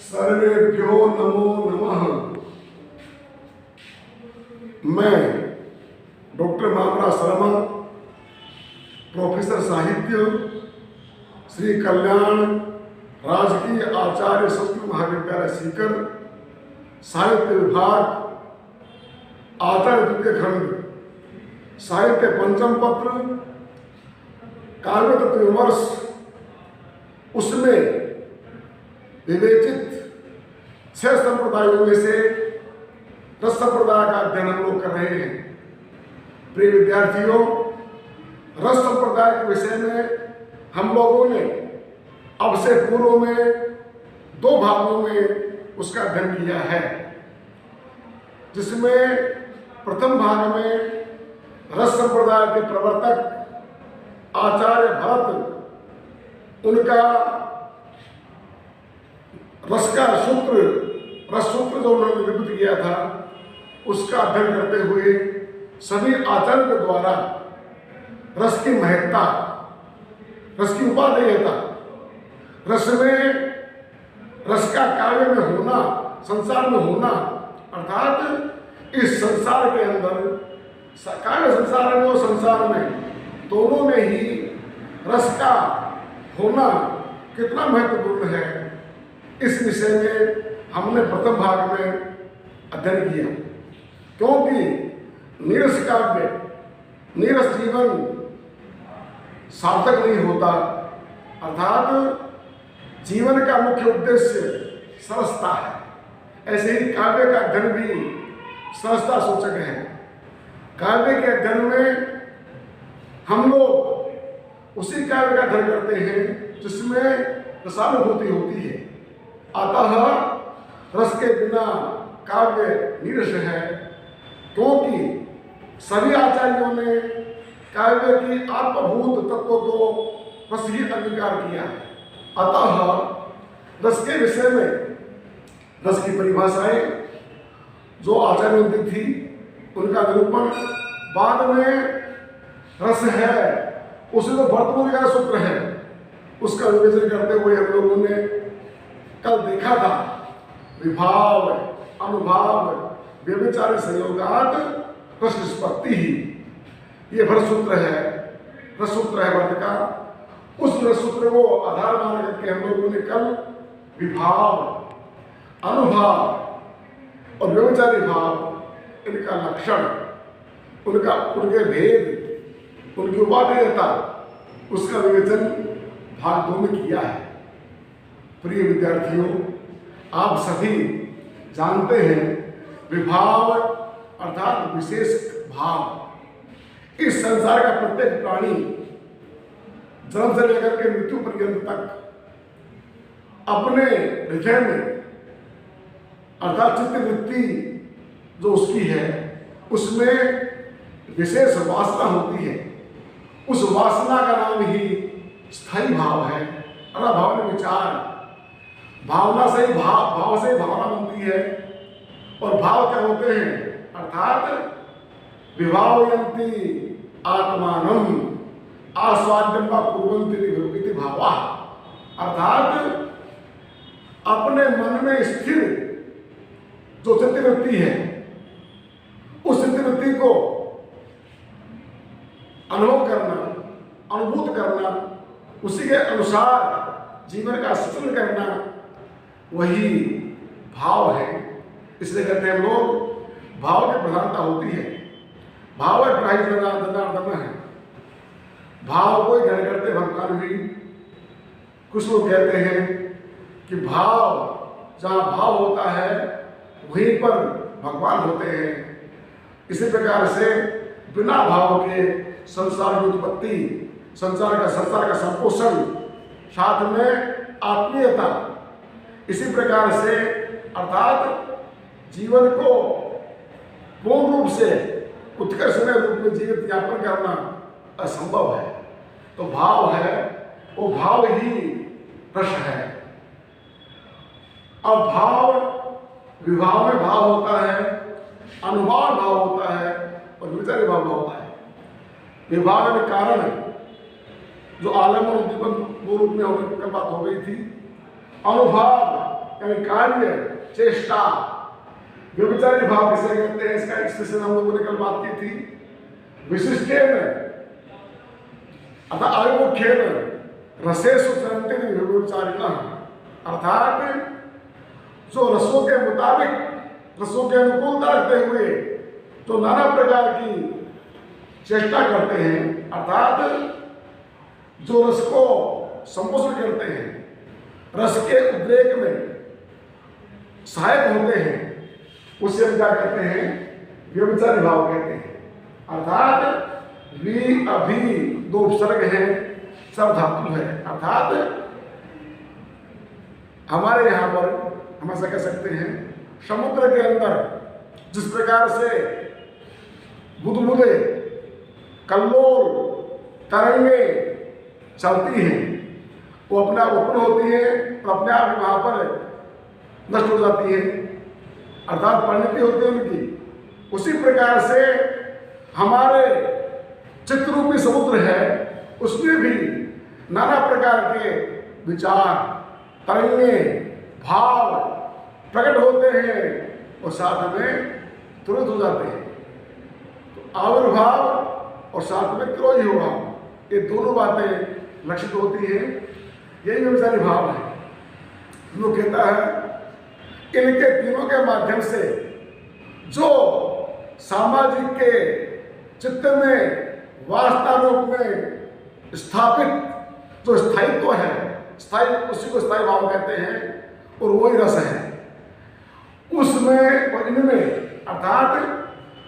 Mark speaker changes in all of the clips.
Speaker 1: सर्वेभ्यो नमो नमः। मैं doctor mamra Sharma, professor साहित्य, श्री कल्याण राजकीय आचार्य संस्कृत महाविद्यालय सीकर, साहित्य विभाग, आचार्य द्वितीय खंड, साहित्य पंचम पत्र, काव्य तत्व विमर्श, उसमें विवेचित 6 संप्रदायों में से रस संप्रदाय का अध्ययन हम लोग कर रहे हैं। प्रिय विद्यार्थियों, रस संप्रदाय के विषय में हम लोगों ने अब से पूर्व में 2 भागों में उसका अध्ययन किया है, जिसमें प्रथम भाग में रस संप्रदाय के प्रवर्तक आचार्य भरत, उनका रस का सूत्र, रस सूत्र जो उन्होंने निरूपित किया था, उसका अध्ययन करते हुए सभी आचार्यों के द्वारा रस की महत्ता, रस की उपादेयता, रस में, रस का काव्य में होना, संसार में होना, अर्थात इस संसार के अंदर, काव्य संसार में और संसार में दोनों में ही रस का होना कितना महत्वपूर्ण है, इस विषय में हमने प्रथम भाग में अध्ययन किया। क्योंकि नीरस काव्य, नीरस जीवन सार्थक नहीं होता, अर्थात जीवन का मुख्य उद्देश्य सरसता है। ऐसे ही काव्य का अध्ययन भी सरसता सूचक है। काव्य के अध्ययन में हम लोग उसी काव्य का अध्ययन करते हैं जिसमें रसानुभूति होती है। अतः रस के बिना काव्य नीरस है, क्योंकि सभी आचार्यों ने काव्य की आत्मभूत तत्व को रस ही अंगीकार किया है। अतः रस के विषय में रस की परिभाषाएं जो आचार्यों ने दी थी, उनका निरूपण बाद में रस है, उसे तो भरतमुनि का सूत्र है, उसका विवेचन करते हुए हम लोगों ने कल देखा था विभाव, अनुभाव, व्यभिचारी संयोगात रस निष्पत्ति ही, ये भरत सूत्र है, रस सूत्र है भरत का। उस रस सूत्र को आधार मान करके हम लोगों ने कल विभाव, अनुभाव और व्यभिचारी भाव, इनका लक्षण, उनके भेद, उनकी उपादेयता, उसका विवेचन भाग 2 में किया है। प्रिय विद्यार्थियों, आप सभी जानते हैं विभाव अर्थात विशेष भाव। इस संसार का प्रत्येक प्राणी जन्म से लेकर के मृत्यु पर्यंत तक अपने हृदय में अर्थात चित्त वृत्ति जो उसकी है, उसमें विशेष वासना होती है। उस वासना का नाम ही स्थायी भाव है। अभाव में विचार, भावना से ही भाव से भावना बनती है, और भाव क्या होते हैं, अर्थात विभावयन्ति आत्मानम आस्वाद्यम वा कुर्वन्ति भावा, अर्थात अपने मन में स्थिर जो चित्तवृत्ति है, उस चित्तवृत्ति को अनुभव करना, अनुभूत करना, उसी के अनुसार जीवन का सृजन करना, वही भाव है। इसलिए कहते हैं लोग, भाव की प्रधानता होती है। भाव जनार्दन है, भाव को ग्रहण करते भगवान भी। कुछ लोग कहते हैं कि भाव, जहाँ भाव होता है वहीं पर भगवान होते हैं। इसी प्रकार से बिना भाव के संसार की उत्पत्ति, संसार का संपोषण, साथ में आत्मीयता, इसी प्रकार से अर्थात जीवन को पूर्ण रूप से उत्कर्षमय रूप में जीवित यापन करना असंभव है। तो भाव है, वो भाव ही रस है। अब भाव, विभाव में भाव होता है, अनुभाव भाव होता है और विचारी भाव होता है। विभाव में कारण जो आलम और उद्दीपन 2 रूप में होने की बात हो गई थी, अनुभाव यानी कार्य, चेष्टा, व्यभिचारी भाव किसे कहते हैं, इसका एक्सप्रेशन हम लोगों ने कल बात की थी। विशिष्टेन अतः आयुमुख्येन रसेषु चरन्ति व्यभिचारिणः, अर्थात जो रसों के मुताबिक, रसों के अनुकूलता रखते हुए तो नाना प्रकार की चेष्टा करते हैं, अर्थात जो रस को संपोषण करते हैं, रस के उद्रेक में सहायक होते हैं, उसे हम क्या कहते हैं, व्यभिचारी भाव कहते हैं। अर्थात वी अभी दो उपसर्ग हैं, सब धातु है, अर्थात हमारे यहाँ पर हम ऐसा कह सकते हैं, समुद्र के अंदर जिस प्रकार से बुदबुदे, कल्लोल, तरंगे चलती हैं, वो अपने आप उत्पन्न होती है और अपने आप वहाँ पर नष्ट हो जाती है, अर्थात परिणति होती है उनकी। उसी प्रकार से हमारे चित्तरूपी समुद्र है, उसमें भी नाना प्रकार के विचार, तरंगे, भाव प्रकट होते हैं और साथ में तुरंत हो जाते हैं। तो आविर्भाव और साथ में क्रोधी भाव, ये दोनों बातें लक्षित होती हैं। यही व्यभिचारी भाव है। लोग कहता है इनके तीनों के माध्यम से जो सामाजिक के चित्त में वासना रूप में स्थापित जो स्थायित्व है, स्थायी, उसी को स्थायी भाव कहते हैं और वही रस है उसमें और इनमें, अर्थात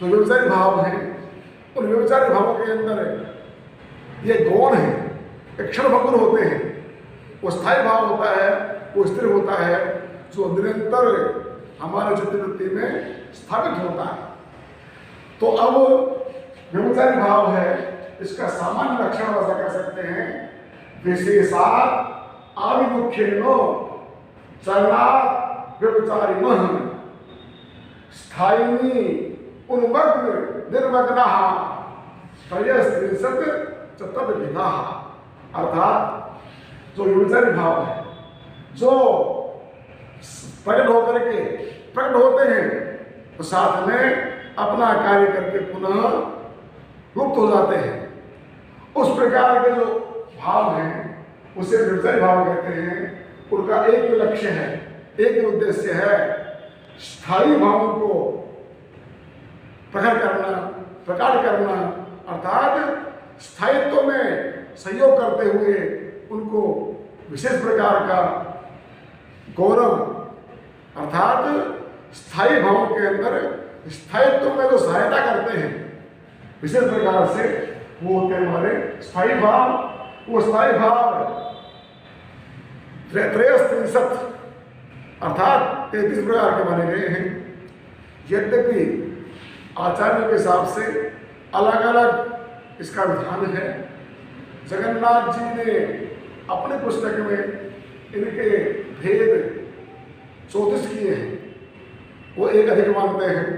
Speaker 1: जो व्यभिचारी भाव है उन व्यभिचारी भावों के अंदर ये गौण है, क्षण भंगुर होते हैं। वो स्थायी भाव होता है, वो स्थिर होता है, जो निरंतर हमारे चित्तवृत्ति में स्थापित होता है। तो अब व्यभिचारी भाव है, इसका सामान्य लक्षण ऐसा कह सकते हैं, विशेषात् आविमुख्येनो चरणात् व्यभिचारिणः स्थायिनी उन्मग्न निर्मग्नाः त्रयस्त्रिंशत् तद्विधाः। अर्थात जो व्यभिचारी भाव है, जो प्रकट होकर के प्रकट होते हैं तो साथ में अपना कार्य करके पुनः लुप्त हो जाते हैं, उस प्रकार के जो भाव हैं उसे व्यभिचारी भाव कहते हैं। उनका एक ही लक्ष्य है, एक ही उद्देश्य है, स्थायी भावों को प्रकट करना, अर्थात स्थायित्व में सहयोग करते हुए उनको विशेष प्रकार का गौरव, अर्थात स्थायी भावों के अंदर स्थायित्व में जो सहायता करते हैं विशेष प्रकार से, वो होते हैं हमारे स्थायी भाव। वो स्थायी भाव त्रयस्त्रिंशत् अर्थात 33 प्रकार के माने गए हैं। यद्यपि आचार्यों के हिसाब से अलग अलग इसका विधान है। जगन्नाथ जी ने अपने पुस्तक में इनके भेद 34 किए हैं, वो एक अधिक मानते हैं।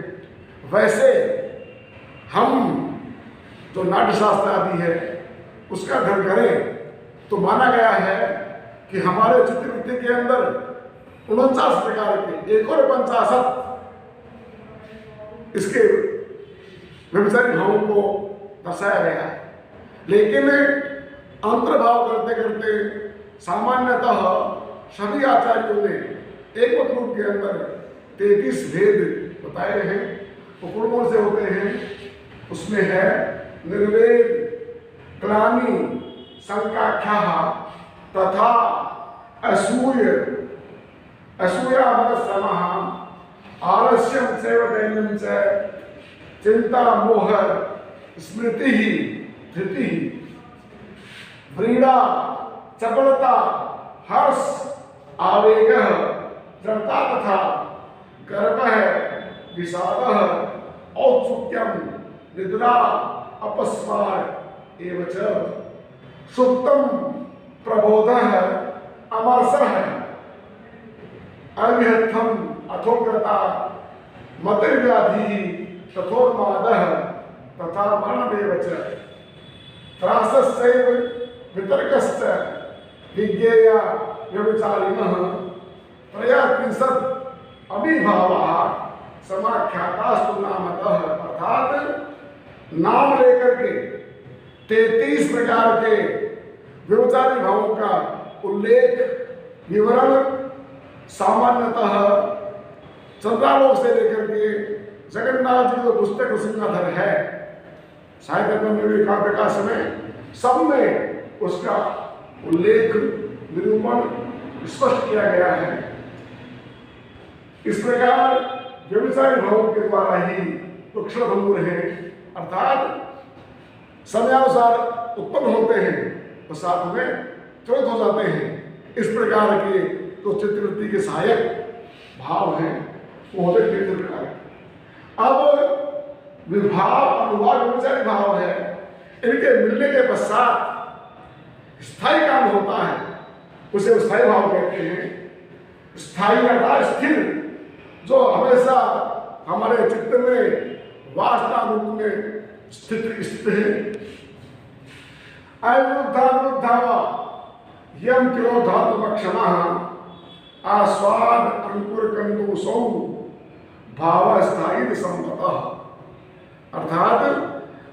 Speaker 1: वैसे हम जो नाट्यशास्त्र आदि है उसका अध्ययन करें तो माना गया है कि हमारे चित्तवृत्ति के अंदर 49 प्रकार के 150 इसके व्यभिचारी भावों को दर्शाया गया है। लेकिन अंतर्भाव करते करते सामान्यतः सभी आचार्यों ने एकमत रूप के अंदर 33 भेद बताए हैं। वो कौन से होते हैं? उसमें है निर्वेद, ग्लानि, संकाख्या तथा असूयामनसमः आलस्यं चैव दैन्यं च चिंता मोह स्मृति धृति व्रीड़ा चपलता हर्ष आवेग जड़ता तथा गर्वः विषादः औत्सुक्यं निद्रा अपस्मार एवं सुप्तम प्रबोधः अमरसः अविहत्थम अथोग्रता मतिर्व्याधि तथोन्मादः तथा मरणमेव च त्रासस्यैव वितर्कश्च विज्ञेया व्यभिचारिणः त्रयस्त्रिंशत् अभिभावाः समाख्यातास्तु नामतः, अर्थात नाम लेकर के 33 प्रकार के व्यभिचारी भावों का उल्लेख विवरण सामान्यतः चंद्रालोक से लेकर के जगन्नाथ जी जो पुस्तक सिंहाधर है साहित्य में काव्य प्रकाश में सब में उसका उल्लेख निरूपण स्पष्ट किया गया है। इस प्रकार व्यभिचारी भावों के द्वारा ही तो क्षणभंगुर है, अर्थात समयानुसार उत्पन्न होते हैं तो साथ में तुरंत हो जाते हैं। इस प्रकार के तो चित्रवृत्ति के सहायक भाव हैं वो होते तीन प्रकार। अब विभाव अनुभाव व्यभिचारी भाव है, इनके मिलने के पश्चात स्थायी काम होता है, उसे स्थायी भाव कहते हैं। स्थायी अर्थात स्थिर, जो हमेशा हमारे चित्त में वासना रूप में स्थित है। अविरुद्धावा यम तिरोधात्मक्षमा आस्वाद अंकुर कंदुसौ भाव स्थायी संपतः, अर्थात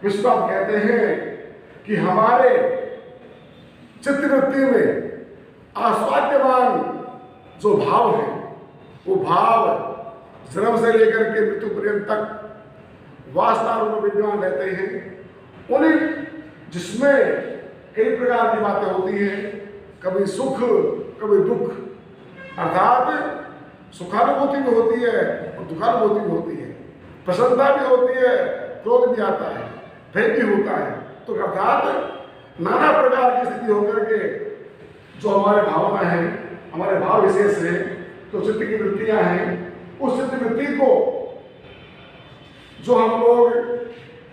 Speaker 1: विश्वनाथ कहते हैं कि हमारे चित्तवृत्ति में आस्वाद्यमान जो भाव है वो भाव जन्म से लेकर के मृत्यु पर्यंत तक वासना रूप में विद्यमान रहते हैं। उन्हें जिसमें कई प्रकार की बातें होती हैं, कभी सुख कभी दुख, अर्थात सुखानुभूति भी होती है और दुखानुभूति भी होती है, प्रसन्नता भी होती है, क्रोध भी आता है, भय भी होता है। तो अर्थात नाना प्रकार की स्थिति होकर के जो हमारे भावना है, हमारे भाव विशेष है, तो चित्त की वृत्तियां हैं, उस चित्त वृत्ति को जो हम लोग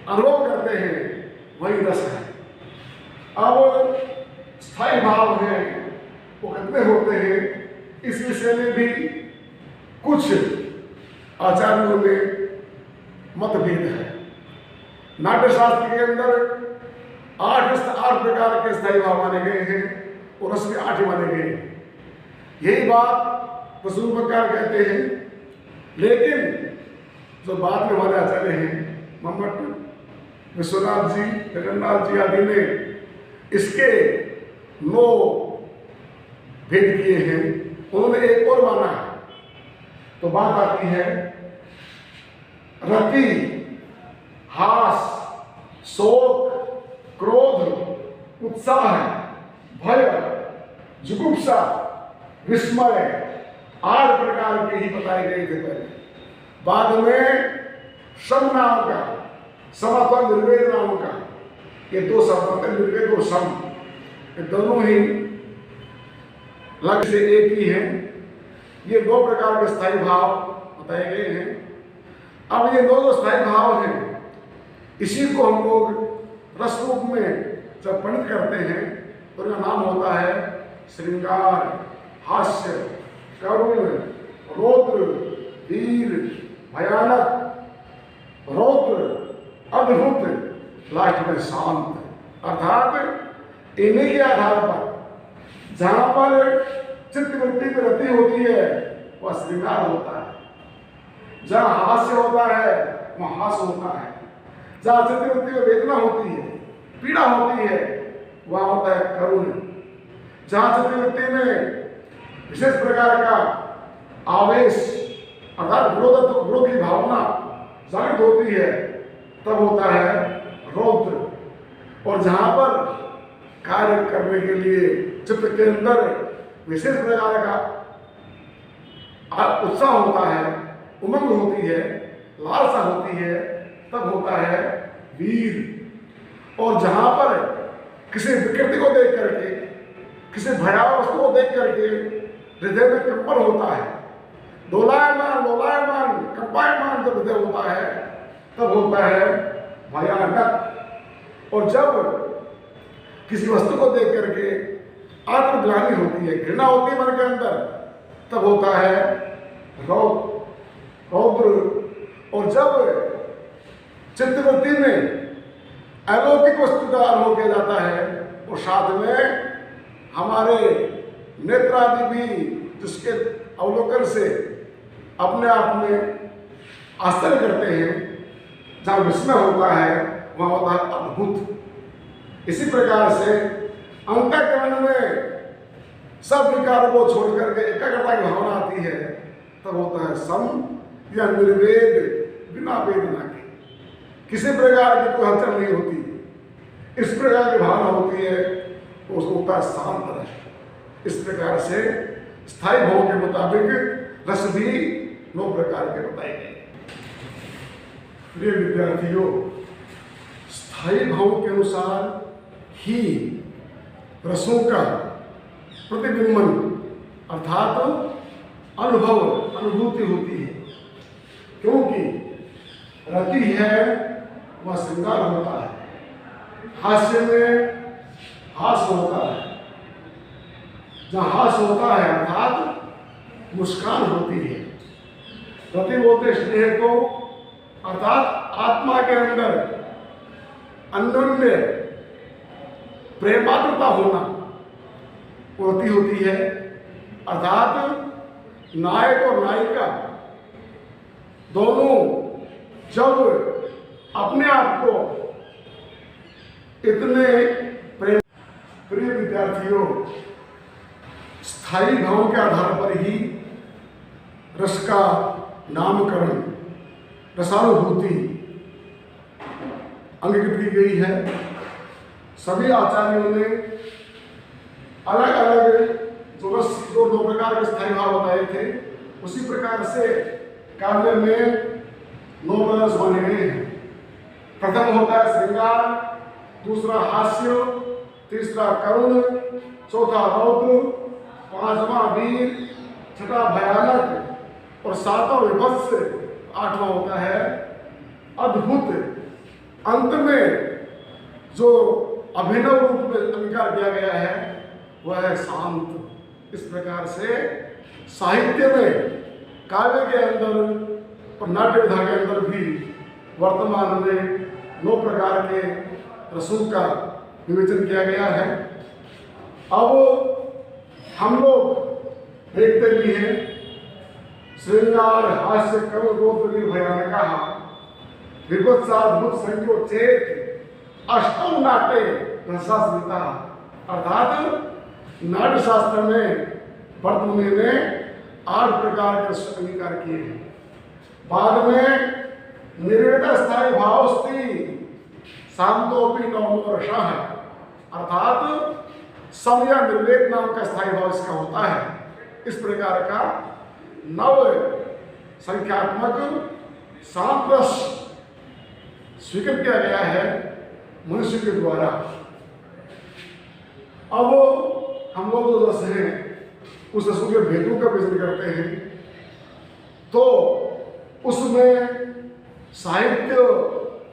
Speaker 1: अनुभव करते हैं वही रस है। अब स्थायी भाव है वो कितने होते हैं, इस विषय में भी कुछ आचार्यों में मतभेद है। नाट्य शास्त्र के अंदर 8 प्रकार के स्थायी भाव माने गए हैं और रस के 8 माने गए हैं। यही बात प्रसूनकार कहते हैं, लेकिन जो बाद में हमारे आचार्य हैं मम्मट, विश्वनाथ जी, जगन्नाथ जी आदि ने इसके 9 भेद किए हैं, उन्होंने एक और माना है। तो बात आती है रति, हास, शोक, क्रोध, उत्साह, भय, जुगुप्सा, विस्मय, 8 प्रकार के ही बताए गए थे पहले। बाद में सम नाम का, समात्मा निर्वेद नाम का, ये 2 शब्द निर्वेद और सम, ये दोनों ही लक्ष्य से एक ही है। ये 2 प्रकार के स्थायी भाव बताए गए हैं। अब ये 2 जो स्थायी भाव हैं, इसी को हम लोग रस रूप में जब पंडित करते हैं तो उनका नाम होता है श्रृंगार, हास्य, करुण, रौद्र, वीर, भयानक, रौद्र, अद्भुत, लास्ट में शांत। अर्थात इन्हीं के आधार पर जहां पर चित्तवृत्ति में रति होती है वह श्रृंगार होता है, जहां हास्य होता है वहां हास्य होता है, जहां चित्तवृत्ति में वेदना होती है, पीड़ा होती है, वहां होता है करुण, जहां चित्तवृत्ति में विशेष प्रकार का आवेश अर्थात विरोध की भावना जागृत होती है तब होता है रौद्र, और जहां पर कार्य करने के लिए चित्त के अंदर विशेष प्रकार का उत्साह होता है, उमंग होती है, लालसा होती है, तब होता है वीर। और जहां पर किसी विकृति को देख करके, किसी भयावह वस्तु को देख करके हृदय में कंपन होता है, डोलायमान लोलायमान कंपायमान जब हृदय होता है तब होता है भयानक। और जब किसी वस्तु को देख करके आत्मग्लानि होती है, घृणा होती है मन के अंदर, तब होता है रौद्र। और जब चित्तवृत्ति में अलौकिक वस्तु का अनुभव किया जाता है और साथ में हमारे नेत्र आदि भी जिसके अवलोकन से अपने आप में आश्चर्य करते हैं, जहाँ विस्मय होता है वहाँ होता है अद्भुत। इसी प्रकार से अंतःकरण में सब विकारों को छोड़ करके एकाग्रता की भावना आती है, तब होता है सम या निर्वेद, बिना वेदना के किसी प्रकार की कोई हलचल नहीं होती। इस प्रकार की भावना होती है तो उसको होता है शांत रहे। इस प्रकार से स्थायी भाव के मुताबिक रस भी 9 प्रकार के बताए गए। प्रिय विद्यार्थियों, स्थायी भाव के अनुसार ही रसों का प्रतिबिंबन अर्थात अनुभव, अनुभूति होती है। क्योंकि रति है वह श्रृंगार होता है, हास्य में हास होता है, जहाँ हास होता है अर्थात मुस्कान होती है। रति बोलते स्नेह को, अर्थात आत्मा के अंदर अन्योन्य प्रेमात्रता होना, वो रति होती है। अर्थात नायक और नायिका दोनों जब अपने आप को इतने प्रेम। प्रिय विद्यार्थियों, स्थायी भाव के आधार पर ही रस का नामकरण, रसानुभूति अंगीकृत की गई है। सभी आचार्यों ने अलग अलग जो रस, जो 2 प्रकार के स्थायी भाव बताए थे, उसी प्रकार से काव्य में 9 रस माने गए हैं। प्रथम होता है श्रृंगार, दूसरा हास्य, तीसरा करुण, चौथा रौद्र, 5वां वीर, 6वां भयानक और 7वां विभत्स, 8वां होता है अद्भुत। अंत में जो अभिनव रूप में अंगीकार किया गया है वह है शांत। इस प्रकार से साहित्य में, काव्य के अंदर और नाट्य विधा के अंदर भी वर्तमान में 9 प्रकार के रसों का विवेचन किया गया है। अब हम लोग देखते भी हैं श्रृंगार, हास्य, करुण, रौद्र, भयानक, विभत्साद्भुत संयोचेत अष्टम नाट्य रसास्मिता। अर्थात नाट्य शास्त्र में वर्तमान ने 8 प्रकार के रस अंगीकार किए हैं। बाद में निर्वेद स्थायी भावस्ति शांतोपि नवमो रसः, अर्थात सम या निर्वेद नाम का स्थायी भाव इसका होता है। इस प्रकार का 9 संख्यात्मक शांत रस स्वीकृत किया गया है मनुष्य के द्वारा। अब हम लोग जो रस हैं उस रसों के भेदों का विवेचन करते हैं, तो उसमें साहित्य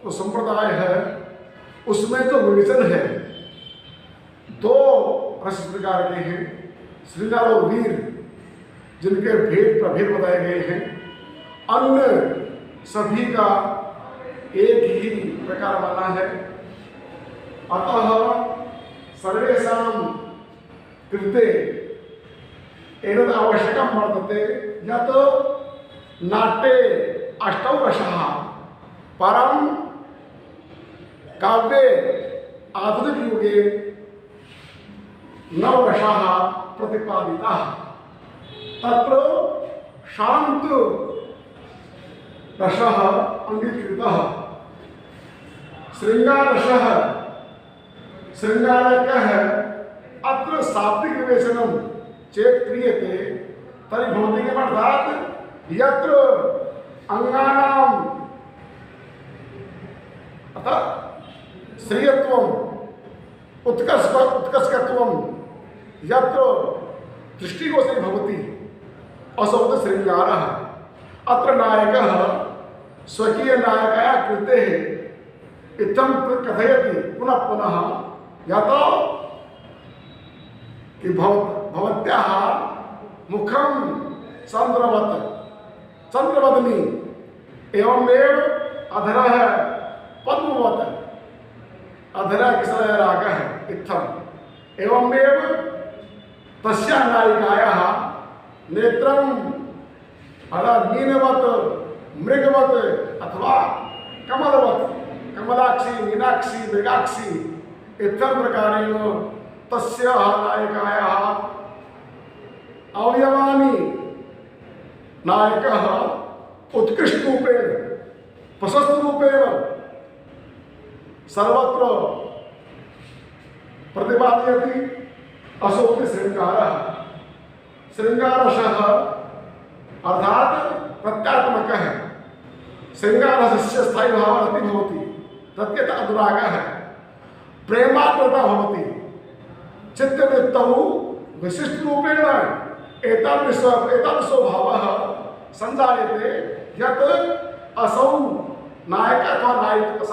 Speaker 1: जो संप्रदाय है उसमें जो विवेचन है 2 रस प्रकार के हैं, श्रृंगार और वीर, जिनके भेद प्रभेद बताए गए हैं। अन्य सभी का एक ही प्रकार माना है। अतः सर्वेषां कृते एतद् आवश्यकं वर्तते यत् नाट्ये 8 रसः परं काव्ये आधुनिक युगे 9 रसः प्रतिपादिताः। तत्र शांत रसः अंगीकृतः, श्रृंगार रसः श्रृंगारकः अत्र शाब्दिक विवेचनं चेत् क्रियते तर्हि भौतिकम् अर्थात् यत्र अंगानाम् अर्थात् श्रियत्वम् उत्कर्षकत्वं यत्र दृष्टिगोचरी भवति असौ श्रृंगारः। अत्र नायकः स्वकीय नायकया कृते इत्थं कथयति पुनः पुनः यतो कि भवत्याः मुखं चंद्रवदनी एवमेव अधरः पद्मवत्, अधरः किसलय रागः इत्थम् एवमेव तस्या नायिकायाः नेत्रम मीनवत मृगवत अथवा कमलवत कमलाक्षी मीनाक्षी मृगाक्षी इत्थं प्रकारेण तस्याः नायिकायाः अवयवानि नायकः उत्कृष्ट रूपेण प्रशस्त रूपेण सर्वत्र प्रतिपादयति। असोपि श्रृंगारः श्रृंगारशः अर्थात प्रत्यात्मकः श्रृंगारस्य स्थायी भावः रति भवति तद्यत् अनुरागः प्रेमात्मता भवति चित्तवृत्तौ विशिष्ट रूपेण एतादृशो भावः संजायते यत् असौ नायक अथवा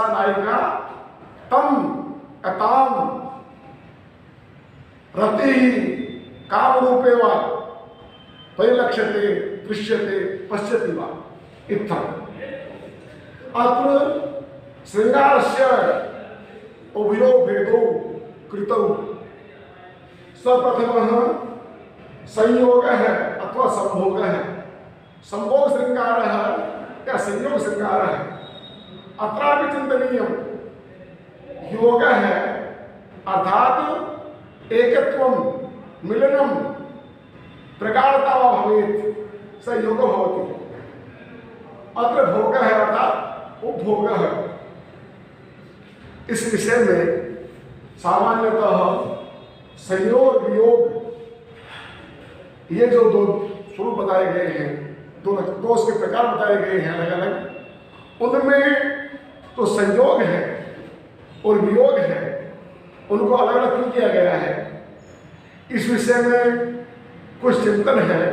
Speaker 1: नायिका तम ताम रति कामरूपे वा परिलक्ष्यते दृश्यते पश्यति वा इत्थम्। अत्र श्रृंगारस्य उभयो भेदौ कृतौ सर्वप्रथमः संयोगः अथवा संभोगः संभोग श्रृंगारः या संयोग श्रृंगारः अत्रापि चिन्तनीयम् योगः अर्थात एकत्वं मिलनं प्रगाढता वा भवेत् स योगो भवति। अत्र भोगः अर्थात उपभोगः। इस विषय में सामान्यतः संयोग वियोग ये जो दो स्वरूप बताए गए हैं, दो उसके प्रकार बताए गए हैं अलग अलग, उनमें तो संयोग है और वियोग है, उनको अलग अलग क्यों किया गया है, इस विषय में कुछ चिंतन है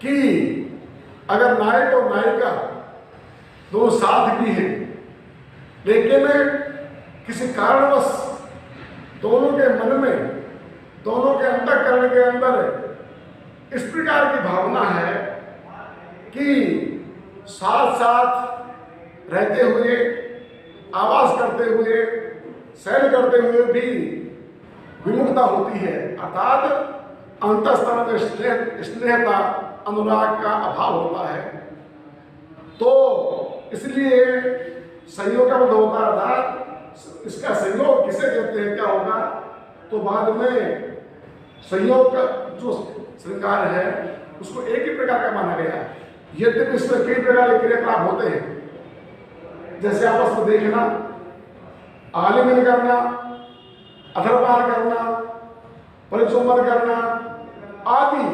Speaker 1: कि अगर नायक और नायिका दोनों साथ भी हैं लेकिन किसी कारणवश दोनों के मन में दोनों के अंतःकरण के अंदर इस प्रकार की भावना है कि साथ साथ रहते हुए आवास करते हुए शयन करते हुए भी विमुखता होती है, अर्थात अंतःस्थल में स्नेहता अनुराग का अभाव होता है। तो इसलिए संयोग का मतलब होता है, अर्थात इसका संयोग किसे कहते हैं क्या होगा, तो बाद में संयोग का जो श्रृंगार है उसको एक ही प्रकार का माना गया है। यद्यपि इसमें कई प्रकार के क्रियाकलाप होते हैं, जैसे आपस में देखना, आलिंगन करना, अधरपान करना, परिचुंबन करना आदि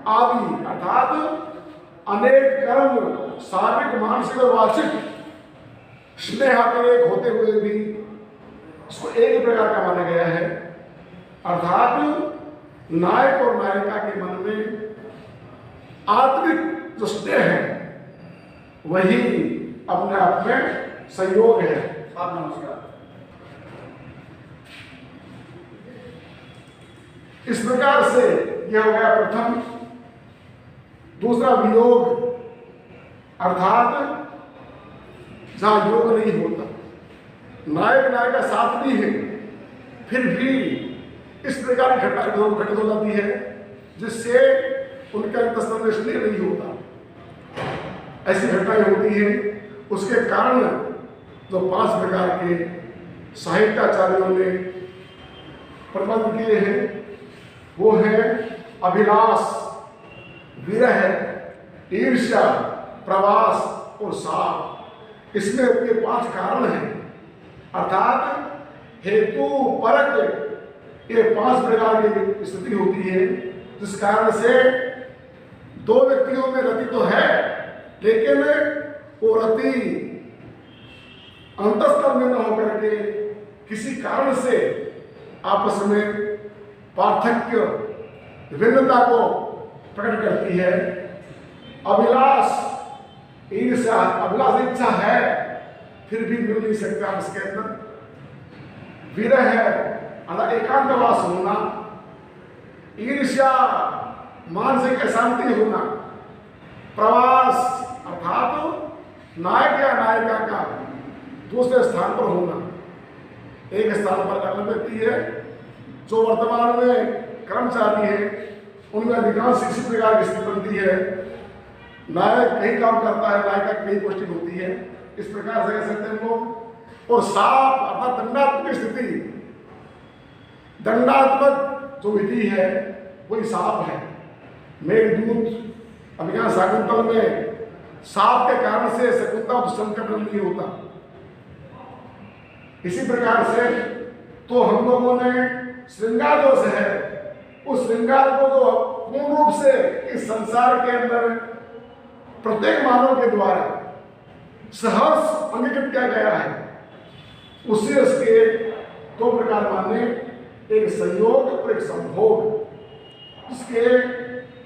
Speaker 1: आदि, अर्थात अनेक कर्म शारीरिक मानसिक और वाचिक स्नेह अतिरेक होते हुए भी इसको एक ही प्रकार का माना गया है। अर्थात नायक और नायिका के मन में आत्मिक जो स्नेह है वही अपने आप में संयोग है। नमस्कार। इस प्रकार से यह हो गया प्रथम। दूसरा वियोग, अर्थात जहां योग नहीं होता, नायक नायिका साथ भी है फिर भी इस प्रकार की घटना घटित हो जाती है जिससे उनका अंतःस्थल में स्नेह नहीं होता। ऐसी घटनाएं होती हैं। उसके कारण जो 5 प्रकार के साहित्याचार्यों ने प्रबंध किए हैं वो है अभिलाष, विरह, ईर्ष्या, प्रवास और साप। इसमें ये 5 कारण हैं, अर्थात हेतु परक ये 5 प्रकार की स्थिति होती है जिस कारण से 2 व्यक्तियों में रति तो है लेकिन वो रति अंतःस्थल में न होकर के किसी कारण से आपस में पार्थक्य विभिन्नता को प्रकट करती है। अभिलाष ईर्ष्या, अभिलाष इच्छा है फिर भी मिल नहीं सकता उसके अंदर। विरह है अर्थात एकांतवास होना, ईर्ष्या मानसिक अशांति होना, प्रवास अर्थात नायक या नायिका का दूसरे स्थान पर होना। एक स्थान पर अलग व्यक्ति है जो वर्तमान में कर्मचारी है उनमें अधिकांश इसी प्रकार की स्थिति बनती है। नायक कहीं काम करता है, नायक का कहीं पोस्टिंग होती है, इस प्रकार से कह सकते हैं लोग। और साप अर्थात दंडात्मक स्थिति, दंडात्मक जो विधि है वही साप है। मेघदूत अभिज्ञान शाकुंतल में साप के कारण से शकुंतला संकट नहीं होता। इसी प्रकार से तो हम लोगों ने श्रृंगार दोष है, उस श्रृंगार को जो पूर्ण रूप से इस संसार के अंदर प्रत्येक मानव के द्वारा सहर्ष अंगीकृत किया गया है, उससे उसके दो प्रकार माने, एक संयोग और एक संभोग। इसके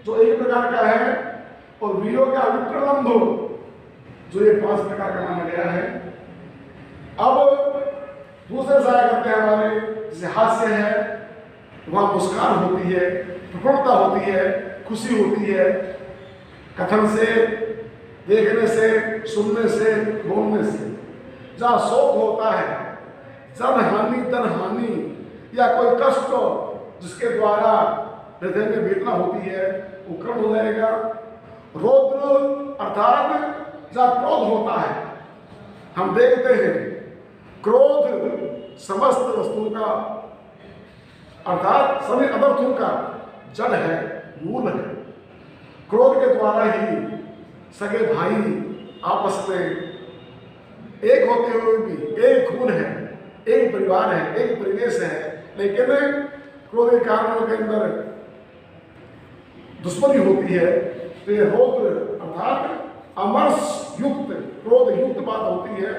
Speaker 1: जो एक प्रकार का है और वियोग का विप्रलंब जो ये 5 प्रकार का माना गया है। अब दूसरे साया करते हैं हमारे, जैसे हास्य है, वहाँ मुस्कान होती है, प्रफुल्लता होती है, खुशी होती है, कथन से, देखने से, सुनने से, बोलने से। जहाँ शोक होता है, जन हानि, धन हानि या कोई कष्ट जिसके द्वारा हृदय में वेदना होती है, वो कम हो जाएगा। रौद्र अर्थात जहाँ क्रोध होता है, हम देखते हैं क्रोध समस्त वस्तुओं का अर्थात सभी अनर्थों का जड़ है, मूल है। क्रोध के द्वारा ही सगे भाई आपस में एक होते हुए भी एक खून है, एक परिवार है, एक परिवेश है, लेकिन क्रोध के कारणों के अंदर दुश्मनी होती है। तो ये रौद्र अर्थात अमर्ष युक्त, क्रोध युक्त बात होती है,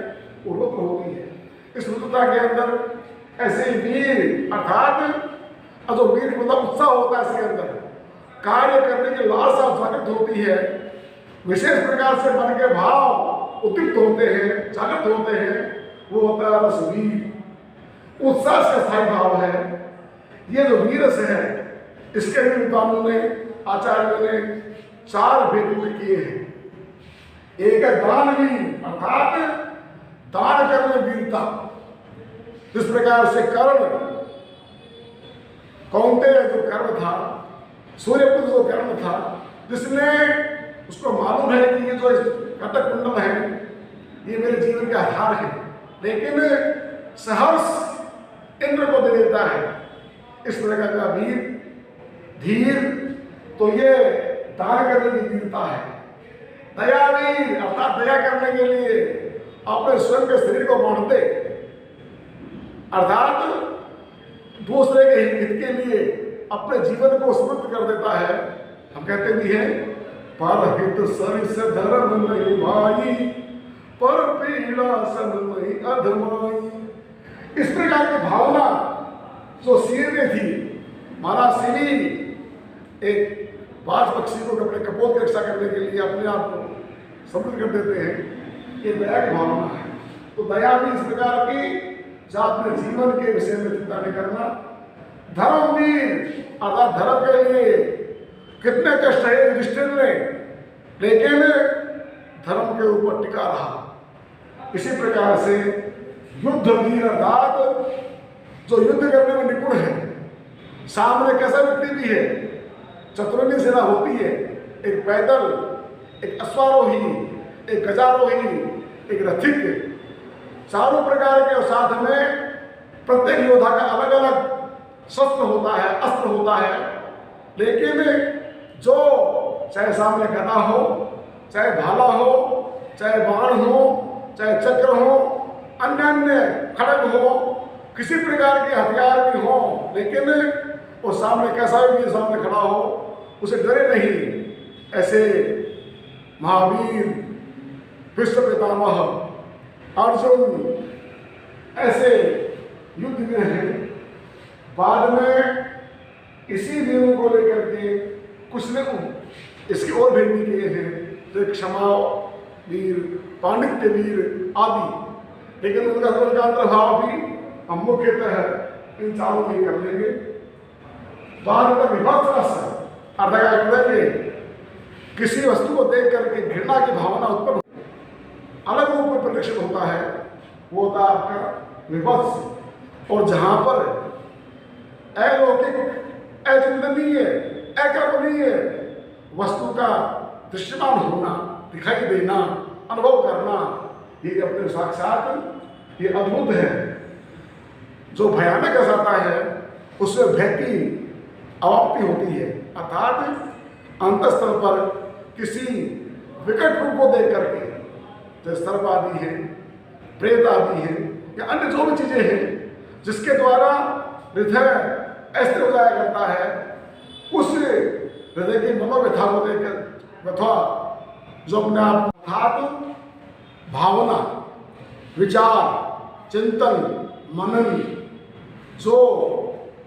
Speaker 1: वो रुद्र होती है। इस रुद्रता के अंदर ऐसे वीर अर्थात जो वीर मतलब उत्साह होता है, इसके अंदर कार्य करने की लालसा जागृत होती है, विशेष प्रकार से मन के भाव उद्दीप्त होते हैं, जागृत होते हैं, वो होता है रसवीर। उत्साह से स्थायी भाव है। ये जो वीरस है, इसके भी विद्वानों ने, आचार्यों ने 4 भेद किए हैं। एक है दानवीर अर्थात दान करने वीरता। इस प्रकार से कर्ण, कौंतेय जो कर्ण था, सूर्यपुत्र जो कर्ण था, जिसने उसको मालूम है कि ये जो कटक कुंडल है ये मेरे जीवन के आधार है, लेकिन सहर्ष इंद्र को दे देता है। इस प्रकार का वीर धीर, तो ये दान करने की वीरता है। दयावीर अर्थात दया करने के लिए अपने स्वयं के शरीर को बांटते, अर्थात दूसरे के हित के लिए अपने जीवन को समर्पित कर देता है। हम कहते भी हैं पर हित सरिस धर्म नहीं भाई, पर पीड़ा सन नहीं अधमाई। इस प्रकार की भावना जो सिर में थी, महाराज श्री एक बाज पक्षी को अपने कपोत की रक्षा करने के लिए अपने आप को समृद्ध कर देते हैं, ये दया की भावना है। तो दया भी इस प्रकार की, जहाँ अपने जीवन के विषय में चिंता नहीं करना। धर्मवीर अर्थात धर्म के लिए कितने कष्ट है युधिष्ठिर ने, लेकिन धर्म के ऊपर टिका रहा। इसी प्रकार से युद्धवीर अर्थात जो युद्ध करने में निपुण है, सामने कैसा व्यक्ति भी है, चतुरंगी सेना होती है, एक पैदल, एक अश्वारोही, एक गजारोही, एक रथिक, चारों प्रकार के, और साथ में प्रत्येक योद्धा का अलग अलग शस्त्र होता है, अस्त्र होता है, लेकिन जो चाहे सामने गदा हो, चाहे भाला हो, चाहे बाण हो, चाहे चक्र हो, अन्य अन्य खड़ग हो, किसी प्रकार के हथियार भी हो, लेकिन वो सामने कैसा भी सामने खड़ा हो, उसे डरे नहीं। ऐसे महावीर, विश्व पितामह अर्जुन ऐसे युद्ध में हैं। बाद में इसी वीरों को लेकर के कुछ ने इसके और भेद भी किए हैं, तो क्षमा वीर, पांडित्य वीर आदि, लेकिन उनका अंतर्भाव भी हम मुख्यतः इन चारों में कर लेंगे। बाद में विभत्स अर्थ कर देंगे, किसी वस्तु को देख करके घृणा की भावना उत्पन्न अलग रूप में प्रदर्शित होता है, वो होता है आपका विभत्स। और जहाँ पर अलौकिक, अचिंतनीय अकल्पनीय वस्तु का दृश्यमान होना, दिखाई देना, अनुभव करना, ये अपने साक्षात ये अद्भुत है। जो भयानक जाता है उससे भय की अवाप्ति होती है, अर्थात अंतःस्थल पर किसी विकट रूप को देख करके, जो सर्प आदि है, प्रेत आदि है या अन्य जो भी चीजें हैं जिसके द्वारा हृदय अस्थिर हो जाया करता है, उस हृदय की मनोव्यथा को देखकर व्यथा जो अपने आप अर्थात भावना, विचार, चिंतन, मनन, जो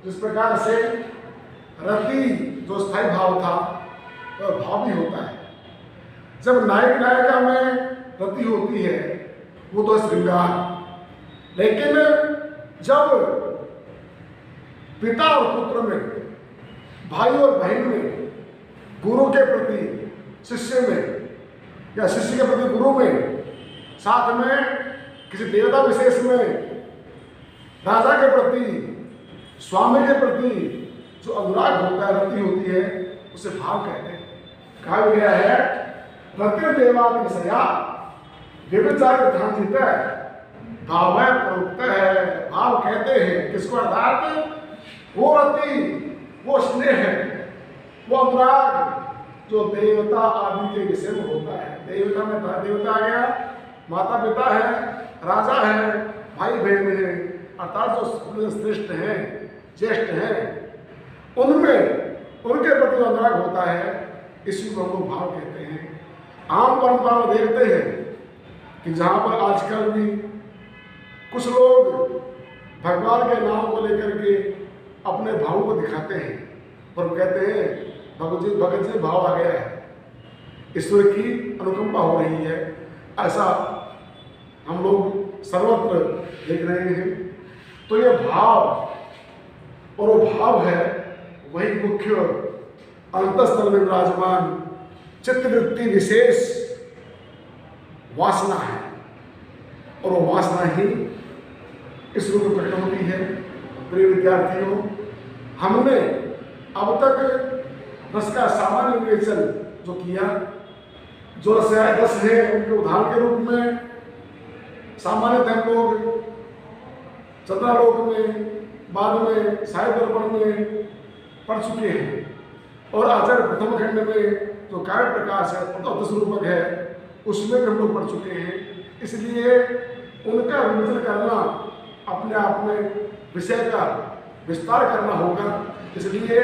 Speaker 1: जिस प्रकार से रति जो स्थायी भाव था वह भाव भी होता है। जब नायक नायिका में रति होती है वो तो श्रृंगार, लेकिन जब पिता और पुत्र में, भाई और बहन में, गुरु के प्रति शिष्य में या शिष्य के प्रति गुरु में, साथ में किसी देवता विशेष में, राजा के प्रति, स्वामी के प्रति जो अनुराग होता है, रति होती है, उसे भाव कहते हैं। कहा गया है रति देवादि विषया व्यभिचार विधानजित भाव प्रवृत्त है। भाव कहते हैं किसको, अर्थात वो रति, वो स्नेह, वो अनुराग जो देवता आदि के विषय में होता है। देवता में देवता आ गया, माता पिता है, राजा है, भाई बहन है, अर्थात जो श्रेष्ठ हैं, ज्येष्ठ हैं, उनमें उनके प्रति अनुराग होता है, इसी को हम लोग भाव कहते हैं। आम परंपरा में देखते हैं कि जहाँ पर आजकल भी कुछ लोग भगवान के नाम को लेकर के अपने भाव को दिखाते हैं और कहते हैं भगत जी भाव आ गया है, ईश्वर की अनुकंपा हो रही है, ऐसा हम लोग सर्वत्र देख रहे हैं। तो ये भाव और वो भाव है वही मुख्य अंतःस्थल में विराजमान चित्तवृत्ति विशेष वासना है, और वो वासना ही इस रूप में प्रकट होती है। प्रिय विद्यार्थियों, हमने अब तक रस का सामान्य विवेचन जो किया, जो रस है उनके उदाहरण के रूप में सामान्य हम लोग चंद्रालोक में, बाद में साहित्य दर्पण में पढ़ चुके हैं, और आचार्य प्रथम खंड में जो काव्य प्रकाश है, स्वरूपक है, उसमें भी हम लोग पढ़ चुके हैं। इसलिए उनका विवेचन करना अपने आप में विषय का विस्तार करना होगा। इसलिए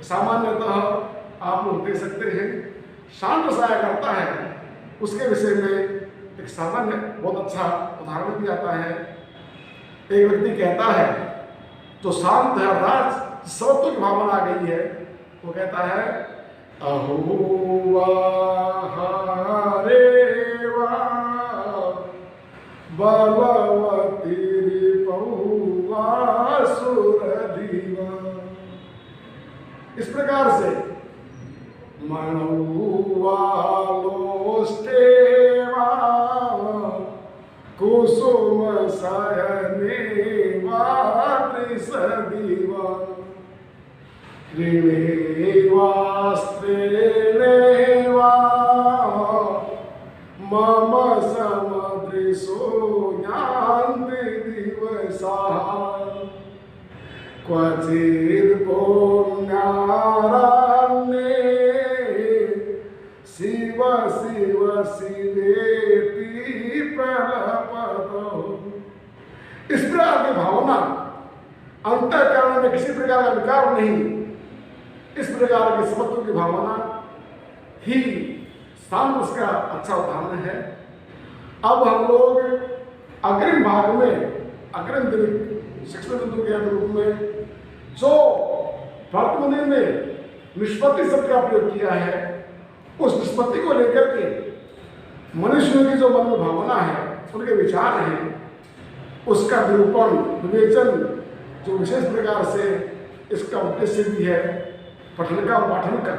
Speaker 1: सामान्यतः आप लोग देख सकते हैं शांत रसाया करता है, उसके विषय में एक सामान्य बहुत अच्छा उदाहरण भी आता है। एक व्यक्ति कहता है जो शांत है, राज सत्व की भावना आ गई है, वो कहता है अहो रे बलवती रिपौवा सुरधिवा। इस प्रकार से मणुवा लोष्टेवा कुसुम शयने त्रिसदिवा त्रिवेवास्त्रेणेवा मम समदृशो यान्ति दिवसाः क्वचित् पुण्यारण्ये शिव शिव शिवेति प्रलपतो। इस प्रकार की भावना अंतःकरण में किसी प्रकार का विकार नहीं, इस प्रकार के समत्व की भावना ही शांत उसका अच्छा उदाहरण है। अब हम लोग अग्रिम भाग में, अग्रिम दिन शिक्षण बिंदु के रूप में जो भरतमुनि ने निष्पत्ति शब्द का प्रयोग किया है, उस निष्पत्ति को लेकर के मनुष्यों की जो मन में भावना है, उनके विचार हैं, उसका निरूपण, विवेचन जो विशेष प्रकार से इसका उद्देश्य भी है पठन का और पाठन का,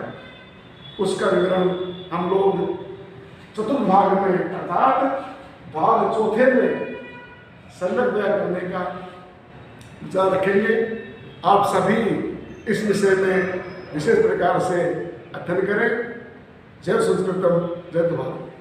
Speaker 1: उसका विवरण हम लोग चतुर्थ भाग में अर्थात भाग चौथे में सम्यक बयान करने का विचार रखेंगे। आप सभी इस विषय में विशेष प्रकार से अध्ययन करें। जय संस्कृतम, जय भारत।